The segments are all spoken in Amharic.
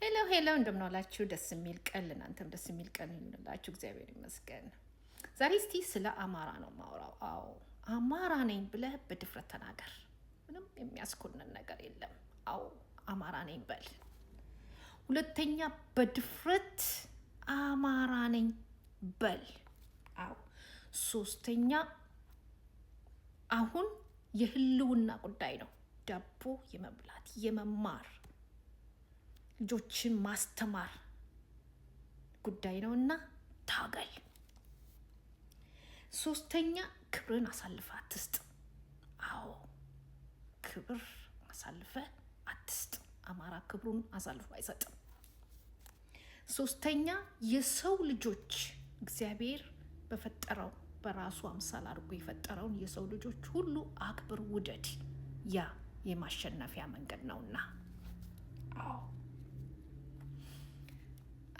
ሄሎ ሄሎ፣ እንደምናላችሁ ደስ የሚል ቀን ለእናንተም ደስ የሚል ቀን ይሁንላችሁ። እግዚአብሔር ይመስገን። ዛሬ እስቲ ስለ አማራ ነው ማውራው። አዎ አማራ ነኝ ብለህ በድፍረት ተናገር። ምንም የሚያስኮንን ነገር የለም። አዎ አማራ ነኝ በል። ሁለተኛ በድፍረት አማራ ነኝ በል። አዎ ሶስተኛ አሁን የህልውና ጉዳይ ነው። ዳቦ የመብላት የመማር ልጆችን ማስተማር ጉዳይ ነውና ታገል። ሶስተኛ ክብርን አሳልፈ አትስጥ። አዎ ክብር አሳልፈ አትስጥ። አማራ ክብሩን አሳልፎ አይሰጥም። ሶስተኛ የሰው ልጆች እግዚአብሔር በፈጠረው በራሱ አምሳል አድርጎ የፈጠረውን የሰው ልጆች ሁሉ አክብር፣ ውደድ። ያ የማሸነፊያ መንገድ ነውና። አዎ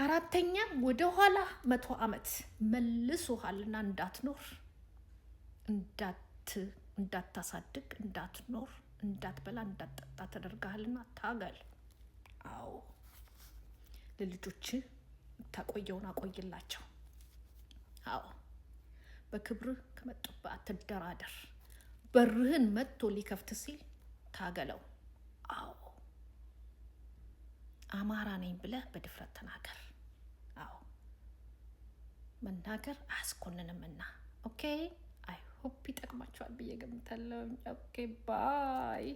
አራተኛ ወደ ኋላ 100 ዓመት መልሶሃልና እንዳትኖር፣ እንዳታሳድግ፣ እንዳትኖር፣ እንዳትበላ፣ እንዳትጠጣ ተደርጋልና ታገል። አዎ ለልጆች ታቆየውን አቆይላቸው። አዎ በክብርህ ከመጡበት አትደራደር። በርህን መጥቶ ሊከፍት ሲል ታገለው። አዎ አማራ ነኝ ብለህ በድፍረት ተናገር። አዎ መናገር አያስኮንንምና። ኦኬ አይ ሆፕ ይጠቅማችኋል ብዬ ገምታለሁ። ኦኬ ባይ